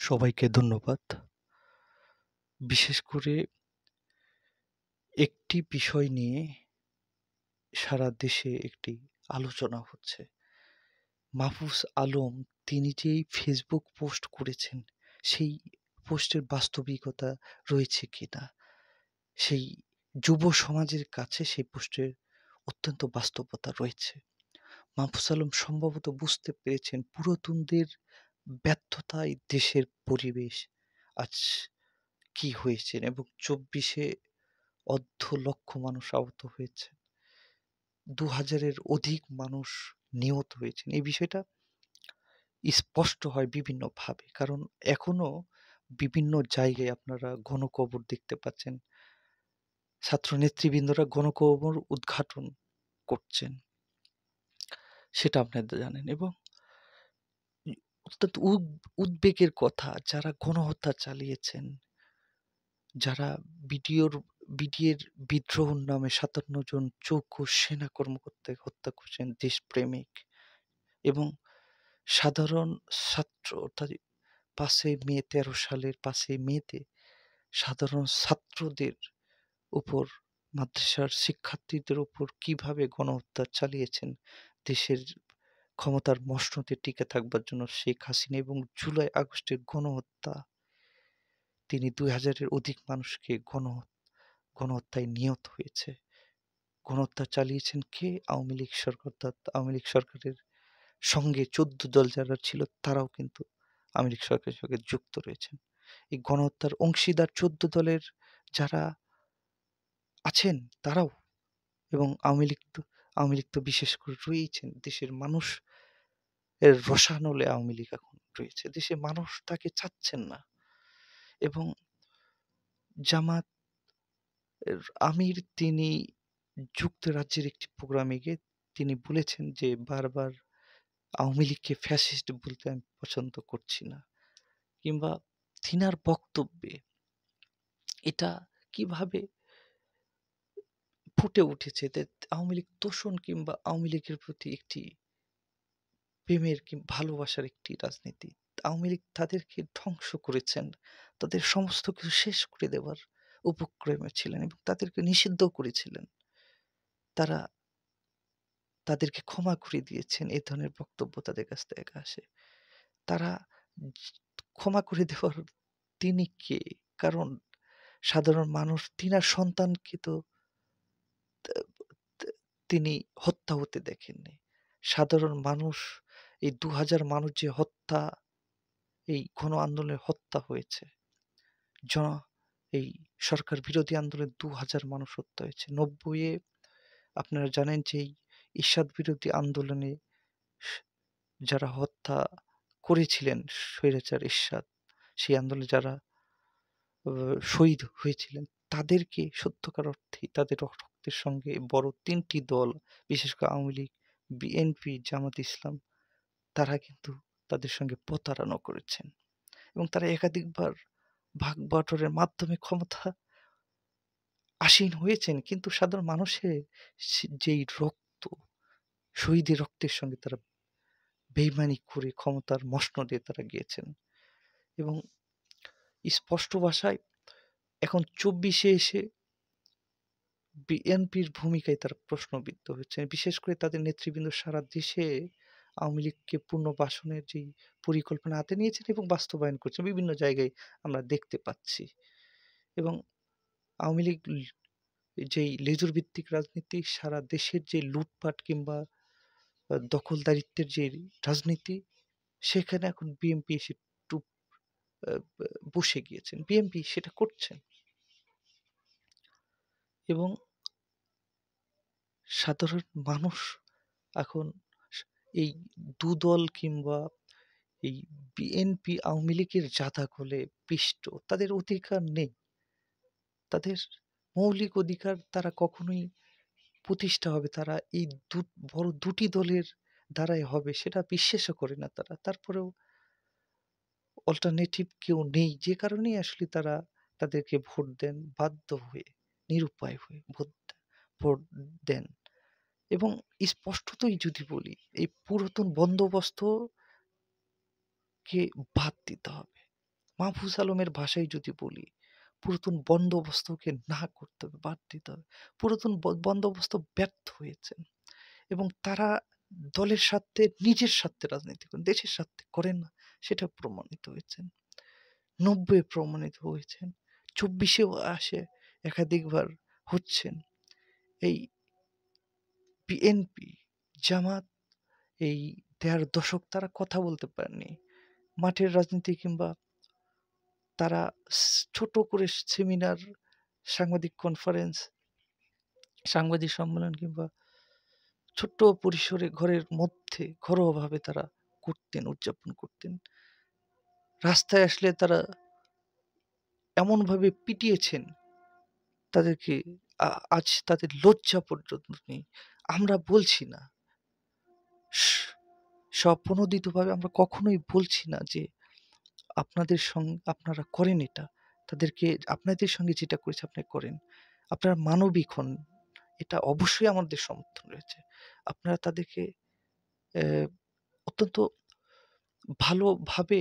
সবাইকে ধন্যবাদ। বিশেষ করে একটি বিষয় নিয়ে সারা দেশে একটি আলোচনা হচ্ছে। মাহফুজ আলম তিনি যেই ফেসবুক পোস্ট করেছেন, সেই পোস্টের বাস্তবিকতা রয়েছে কিনা? সেই যুব সমাজের কাছে সেই পোস্টের অত্যন্ত বাস্তবতা রয়েছে। মাহফুজ আলম সম্ভবত বুঝতে পেরেছেন পুরাতনদের ব্যর্থতায় দেশের পরিবেশ আজ কি হয়েছে এবং ২৪ লক্ষ মানুষ আহত হয়েছেন। ২,০০০-এর অধিক মানুষ নিহত হয়েছেন। এই বিষয়টা স্পষ্ট হয় বিভিন্নভাবে। কারণ এখনো বিভিন্ন জায়গায় আপনারা গণকবর দেখতে পাচ্ছেন। ছাত্র নেতৃবৃন্দরা গণকবর উদ্ঘাটন করছেন। সেটা আপনারা জানেন এবং ই অত্যন্ত উদ্বেগের কথা যারা গণহত্যা চালিয়েছেন, যারা বিডিএর বিদ্রোহর নামে ৫৭ জন যোগ্য সেনা কর্মকর্তাকে হত্যা করছেন দেশপ্রেমিক এবং সাধারণ ছাত্র অর্থাৎ ৫ই মে ১৩ সালের ৫ই মেতে সাধারণ ছাত্রদের উপর মাদ্রাসার শিক্ষার্থীদের উপর কিভাবে গণহত্যা চালিয়েছেন দেশের ক্ষমতার মসনদে টিকে থাকবার জন্য শেখ হাসিনা এবং জুলাই আগস্টের গণহত্যা তিনি ২,০০০-এর অধিক মানুষকে গণহত্যায় নিহত হয়েছে। গণহত্যা চালিয়েছেন কে? আওয়ামী লীগ সরকার। অর্থাৎ আওয়ামী লীগ সরকারের সঙ্গে ১৪ দল যারা ছিল তারাও কিন্তু আওয়ামী লীগ সরকারের সঙ্গে যুক্ত রয়েছেন। এই গণহত্যার অংশীদার ১৪ দলের যারা আছেন তারাও এবং আওয়ামী লীগ তো বিশেষ করে রয়েইছেন। দেশের মানুষ এর রসানলে আওয়ামী লীগ এখন রয়েছে। দেশের মানুষ তাকে চাচ্ছেন না এবং জামাত এর আমির তিনি যুক্তরাজ্যের একটি প্রোগ্রামে গিয়ে তিনি বলেছেন যে বারবার আওয়ামী লীগকে ফ্যাসিস্ট বলতে আমি পছন্দ করছি না। কিংবা তিনার বক্তব্যে এটা কিভাবে ফুটে উঠেছে যে আওয়ামী লীগ তোষণ কিংবা আওয়ামী লীগের প্রতি একটি প্রেমের ভালোবাসার একটি রাজনীতি। আওয়ামী লীগ তাদেরকে ধ্বংস করেছেন। তাদের সমস্ত কিছু শেষ করে দেওয়ার উপক্রমে ছিলেন এবং তাদেরকে নিষিদ্ধ করেছিলেন। তারা তাদেরকে ক্ষমা করে দিয়েছেন। এ ধরনের বক্তব্য তাদের কাছ থেকে আসে। তারা ক্ষমা করে দেওয়ার তিনি কে? কারণ সাধারণ মানুষ তিনার সন্তানকে তো তা তা তিনি হত্যা হতে দেখেননি। সাধারণ মানুষ এই ২,০০০ মানুষ যে হত্যা এই গণ আন্দোলনে হত্যা হয়েছে। জ এই সরকার বিরোধী আন্দোলনে ২,০০০ মানুষ হত্যা হয়েছে। ৯০ এ আপনারা জানেন যে এই এরশাদ বিরোধী আন্দোলনে স যারা হত্যা করেছিলেন স্বৈরাচার এরশাদ, সেই আন্দোলনে যারা শহীদ হয়েছিলেন তাদেরকে সত্যিকার অর্থেই তাদের রক্তের সঙ্গে বড় ৩ টি দল বিশেষ করে আওয়ামী লীগ, বিএনপি, জামাত ইসলাম তারা কিন্তু তাদের সঙ্গে প্রতারণা করেছেন এবং তারা একাধিকবার ভাগ-বাঁটোয়ারার মাধ্যমে ক্ষমতা আসীন হয়েছেন। কিন্তু সাধারণ মানুষের যেই রক্ত, শহীদের রক্তের সঙ্গে তারা বেইমানি করে ক্ষমতার মসনদে তারা গিয়েছেন এবং স্পষ্ট ভাষায় এখন ২৪ এ এসে বিএনপির ভূমিকায় তারা প্রশ্নবিদ্ধ হচ্ছেন। বিশেষ করে তাদের নেতৃবৃন্দ সারা দেশে আওয়ামী লীগকে পুনর্বাসনের যেই পরিকল্পনা হাতে নিয়েছেন এবং বাস্তবায়ন করছেন বিভিন্ন জায়গায় আমরা দেখতে পাচ্ছি এবং আওয়ামী লীগ যেই লেজুর ভিত্তিক রাজনীতি সারা দেশের যে লুটপাট কিংবা দখলদারিত্বের যে রাজনীতি সেখানে এখন বিএনপি এসে টুপ আ বা বসে গিয়েছেন। বিএনপি সেটা করছেন এবং সাধারণ মানুষ এখন এই দুদল কিংবা এই বিএনপি আওয়ামী লীগের জাঁতাকলে পিষ্ট। তাদের অধিকার নেই। তাদের মৌলিক অধিকার তারা কখনোই প্রতিষ্ঠা হবে। তারা এই বড় দুটি দলের দ্বারাই হবে সেটা বিশ্বাসও করে না তারা। তারপরেও অল্টারনেটিভ কেউ নেই। যে কারণেই আসলে তারা তাদেরকে ভোট দেন বাধ্য হয়ে, নিরুপায় হয়ে ভোট দেন। এবং স্পষ্টতই যদি বলি এই পুরাতন বন্দোবস্তকে বাদ দিতে হবে। মাহফুজ আলমের ভাষায় যদি বলি, পুরাতন বন্দোবস্তকে না করতে হবে, বাদ দিতে হবে। পুরাতন বন্দোবস্ত ব্যর্থ হয়েছেন এবং তারা দলের স্বার্থে, নিজের স্বার্থে রাজনীতি করেন, দেশের স্বার্থে করেন না, সেটা প্রমাণিত হয়েছেন। ৯০ প্রমাণিত হয়েছেন, ২৪-এও আসে একাধিকবার হচ্ছেন। এই বিএনপি, জামাত এই ১.৫ দশক তারা কথা বলতে পারেনি। মাঠের রাজনীতি কিংবা তারা ছোট করে সেমিনার, সাংবাদিক কনফারেন্স, সাংবাদিক সম্মেলন কিংবা ছোট্ট পরিসরে ঘরের মধ্যে ঘরোয়াভাবে তারা করতেন, উদযাপন করতেন। রাস্তায় আসলে তারা এমনভাবে পিটিয়েছেন তাদেরকে, আজ তাদের লজ্জা পর্যন্ত নেই। আমরা বলছি না, স্বপ্রণোদিতভাবে আমরা কখনোই বলছি না যে আপনাদের আপনারা করেন এটা। তাদেরকে আপনাদের সঙ্গে যেটা করেছে আপনি করেন। আপনারা মানবিক হন। এটা অবশ্যই আমাদের সমর্থন রয়েছে। আপনারা তাদেরকে অত্যন্ত ভালোভাবে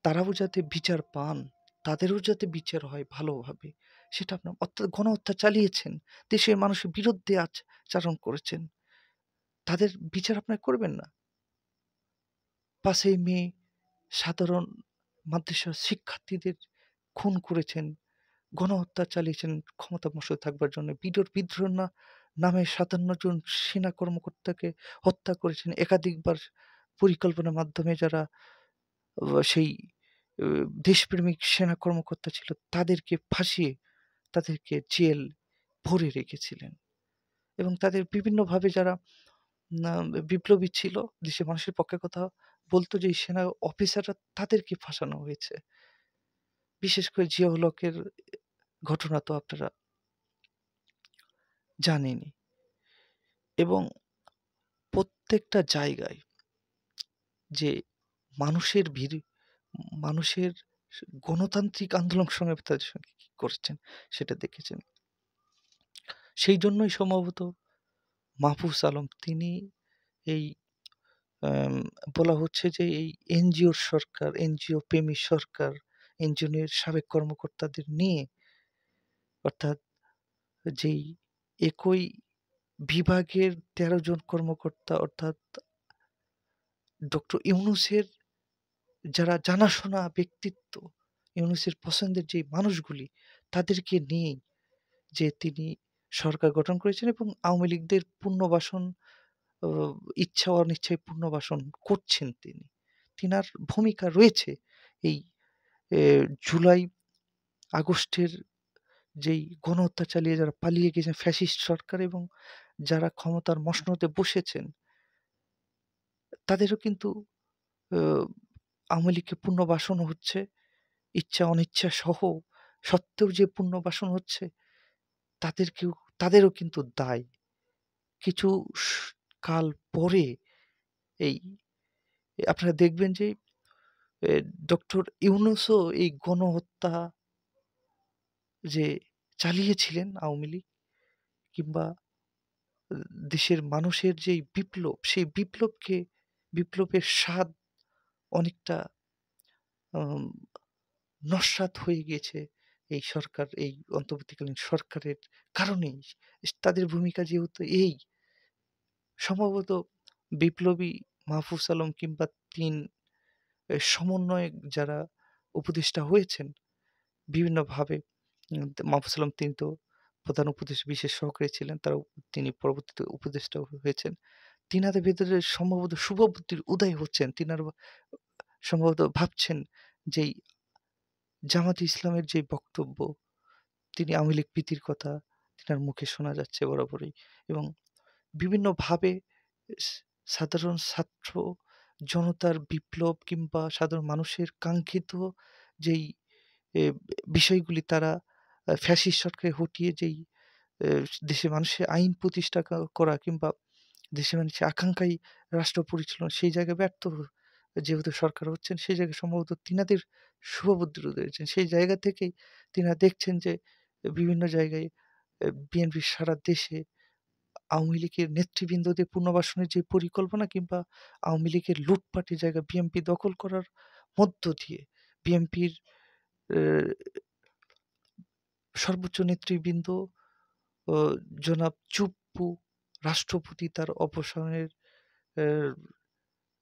তারাও যাতে বিচার পান, তাদেরও যাতে বিচার হয় ভালোভাবে, সেটা আপনার গণহত্যা চালিয়েছেন, দেশের মানুষের বিরুদ্ধে আচরণ করেছেন। তাদের বিচার আপনারা করবেন না? ৫ই মে সাধারণ মাদ্রাসার শিক্ষার্থীদের খুন করেছেন, গণহত্যা চালিয়েছেন ক্ষমতা মসলে থাকবার জন্য। বিদ্রোহ নামে ৫৭ জন সেনা কর্মকর্তাকে হত্যা করেছেন একাধিকবার পরিকল্পনার মাধ্যমে। যারা সেই দেশপ্রেমিক সেনা কর্মকর্তা ছিল তাদেরকে ফাঁসিয়ে তাদেরকে জেল ভরে রেখেছিলেন এবং তাদের বিভিন্নভাবে যারা না বিপ্লবী ছিল, দেশের মানুষের পক্ষে কথা বলতো, যে সেনা অফিসাররা তাদেরকে ফাঁসানো হয়েছে। বিশেষ করে জিয়াউল হকের ঘটনা তো আপনারা জানেনই। এবং প্রত্যেকটা জায়গায় যে মানুষের গণতান্ত্রিক আন্দোলন সংগ্রামে তাদের সঙ্গে কি করেছেন সেটা দেখেছেন। সেই জন্যই সম্ভবত মাহফুজ আলম তিনি এই বলা হচ্ছে যে এই এনজিওর সরকার, এনজিও প্রেমী সরকার, এনজিওর সাবেক কর্মকর্তাদের নিয়ে, অর্থাৎ যেই একই বিভাগের ১৩ জন কর্মকর্তা, অর্থাৎ ডক্টর ইউনূসের যারা জানাশোনা ব্যক্তিত্ব, ইউনূসের পছন্দের যে মানুষগুলি, তাদেরকে নিয়েই যে তিনি সরকার গঠন করেছেন এবং আওয়ামী লীগদের পুনর্বাসন, ও ইচ্ছা অনিচ্ছায় পুনর্বাসন করছেন তিনি। তিনার ভূমিকা রয়েছে এই জুলাই আগস্টের যেই গণহত্যা চালিয়ে যারা পালিয়ে গেছেন ফ্যাসিস্ট সরকার এবং যারা ক্ষমতার মসনদে বসেছেন, তাদেরও কিন্তু আওয়ামী লীগকে পুনর্বাসন হচ্ছে, ইচ্ছা অনিচ্ছা সত্ত্বেও যে পুনর্বাসন হচ্ছে, তাদেরও কিন্তু দায়। কিছু স কাল পরে এই আপনারা দেখবেন যে ডক্টর ইউনূসও এই গণহত্যা যে চালিয়েছিলেন আওয়ামী লীগ, কিংবা দেশের মানুষের যেই বিপ্লব, সেই বিপ্লবের স্বাদ অনেকটা আম নস্যাৎ হয়ে গিয়েছে এই সরকার, এই অন্তর্বর্তীকালীন সরকারের কারণেই। তাদের ভূমিকা যেহেতু এই, সম্ভবত বিপ্লবী মাহফুজ আলম কিংবা ৩ সমন্বয়ক যারা উপদেষ্টা হয়েছেন বিভিন্নভাবে, মাহফুজ আলম তিনি তো প্রধান উপদেষ্টা, বিশেষ সহকারী ছিলেন, তিনি পরবর্তীতে উপদেষ্টাও হয়েছেন। তিনাদের ভেতরে সম্ভবত শুভবুদ্ধির উদয় হচ্ছেন। তিনারা সম্ভবত ভাবছেন যে জামাতে ইসলামের যে বক্তব্য, তিনি আওয়ামী লীগ প্রীতির কথা তিনার মুখে শোনা যাচ্ছে বরাবরই এবং বিভিন্নভাবে সাধারণ ছাত্র জনতার বিপ্লব কিংবা সাধারণ মানুষের কাঙ্ক্ষিত যেই এ বিষয়গুলি তারা ফ্যাসিস্ট সরকারকে হটিয়ে যেই দেশের মানুষের আইন প্রতিষ্ঠা করা কিংবা দেশের মানুষের আকাঙ্ক্ষাই রাষ্ট্র পরিচালনা, সেই জায়গায় ব্যর্থ যেহেতু সরকার হচ্ছেন, সেই জায়গায় সম্ভবত তিনাদের শুভবুদ্ধির উদয় হয়েছেন। সেই জায়গা থেকেই তিনারা দেখছেন যে বিভিন্ন জায়গায় বিএনপির সারা দেশে আওয়ামী লীগের নেতৃবৃন্দদের পুনর্বাসনের যে পরিকল্পনা কিংবা আওয়ামী লীগের লুটপাটের জায়গা বিএনপি দখল করার মধ্য দিয়ে বিএনপির এ সর্বোচ্চ নেতৃবৃন্দ ও জনাব চুপ্পু রাষ্ট্রপতি তার অপসারণের এর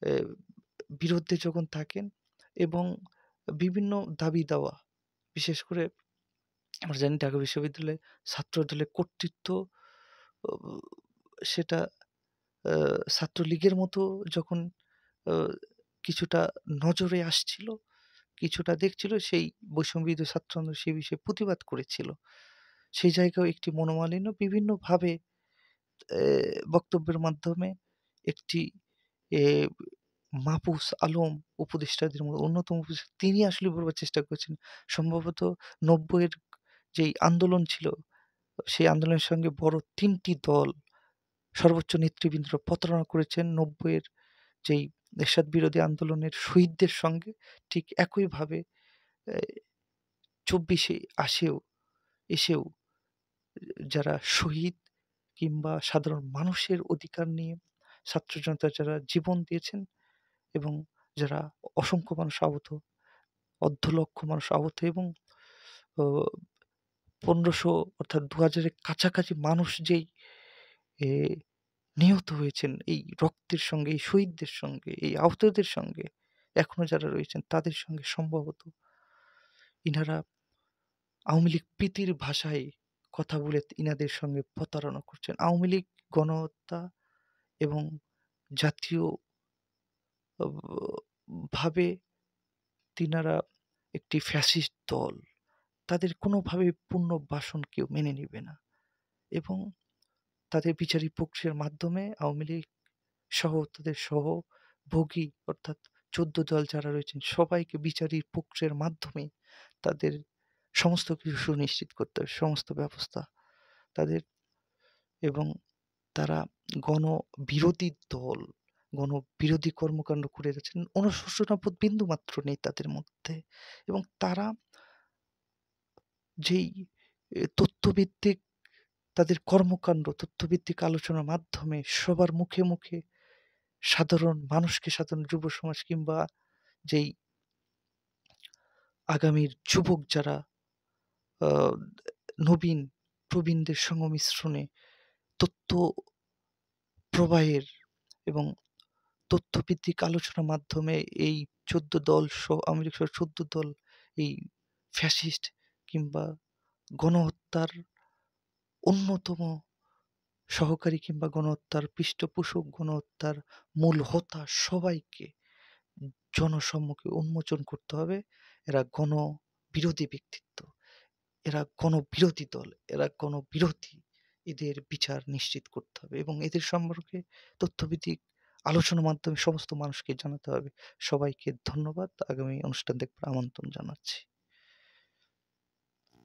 এ বিরুদ্ধে যখন থাকেন এবং বিভিন্ন দাবি-দাওয়া, বিশেষ করে আমরা জানি ঢাকা বিশ্ববিদ্যালয়ে ছাত্রদলের কর্তৃত্ব ও সেটা আ ছাত্রলীগের মতো যখন আ কিছুটা নজরে আসছিল, কিছুটা দেখছিল, সেই বৈষম্যবিরোধী ছাত্র আন্দোলন সে বিষয়ে প্রতিবাদ করেছিল। সেই জায়গায়ও একটি মনোমালিন্য বিভিন্নভাবে এ বক্তব্যের মাধ্যমে একটি এ মাহফুজ আলম উপদেষ্টাদের মধ্যে অন্যতম উপদেষ্টা, তিনি আসলে বলবার চেষ্টা করেছেন সম্ভবত ৯০ এর যেই আন্দোলন ছিল, সেই আন্দোলনের সঙ্গে বড় ৩ টি দল সর্বোচ্চ নেতৃবৃন্দরা প্রতারণা করেছেন ৯০ এর যেই এরশাদ বিরোধী আন্দোলনের শহীদদের সঙ্গে। ঠিক একইভাবে এ ২৪ এ এসেও যারা শহীদ কিংবা সাধারণ মানুষের অধিকার নিয়ে ছাত্র জনতা যারা জীবন দিয়েছেন এবং যারা অসংখ্য মানুষ আহত, অর্ধ লক্ষ মানুষ আহত এবং ও ১৫০০ অর্থাৎ ২০০০ এর কাছাকাছি মানুষ যেই এ নিহত হয়েছেন এই রক্তের সঙ্গে, এই শহীদদের সঙ্গে, এই আহতদের সঙ্গে, এখনো যারা রয়েছেন তাদের সঙ্গে সম্ভবত ইনারা আওয়ামী লীগ প্রীতির ভাষায় কথা বলে ইনাদের সঙ্গে প্রতারণা করছেন। আওয়ামী লীগ গণহত্যা এবং জাতীয় অ ভাবে তিনারা একটি ফ্যাসিস্ট দল। তাদের কোনোভাবেই পুনর্বাসন কেউ মেনে নিবে না এবং তাদের বিচারিক প্রক্রিয়ার মাধ্যমে আওয়ামী লীগ সহ তাদের সহভোগী অর্থাৎ ১৪ দল যারা রয়েছেন সবাইকে বিচারিক প্রক্রিয়ার মাধ্যমে তাদের সমস্ত কিছু সুনিশ্চিত করতে হবে, সমস্ত ব্যবস্থা তাদের, এবং তারা গণবিরোধী দল, গণবিরোধী কর্মকাণ্ড করে যাচ্ছেন। অনুশোচনাবোধ বিন্দুমাত্র নেই তাদের মধ্যে এবং তারা যেই তথ্যভিত্তিক তাদের কর্মকাণ্ড, তথ্যভিত্তিক আলোচনার মাধ্যমে সবার মুখে, মুখে সাধারণ মানুষকে, সাধারণ যুব সমাজ কিংবা যেই আগামীর যুবক যারা আ নবীন প্রবীণদের সংমিশ্রণে তথ্য প্রবাহের এবং তথ্যভিত্তিক আলোচনার মাধ্যমে এই ১৪ দল সহ আওয়ামী লীগ সহ ১৪ দল এই ফ্যাসিস্ট কিংবা গণহত্যার অন্যতম সহকারী কিংবা গণহত্যার পৃষ্ঠপোষক, গণহত্যার মূল হোতা সবাইকে জনসম্মুখে উন্মোচন করতে হবে। এরা গণবিরোধী ব্যক্তিত্ব, এরা গণবিরোধী দল, এরা গণবিরোধী। এদের বিচার নিশ্চিত করতে হবে এবং এদের সম্পর্কে তথ্যভিত্তিক আলোচনার মাধ্যমে সমস্ত মানুষকে জানাতে হবে। সবাইকে ধন্যবাদ। আগামী অনুষ্ঠান দেখবার আমন্ত্রণ জানাচ্ছি।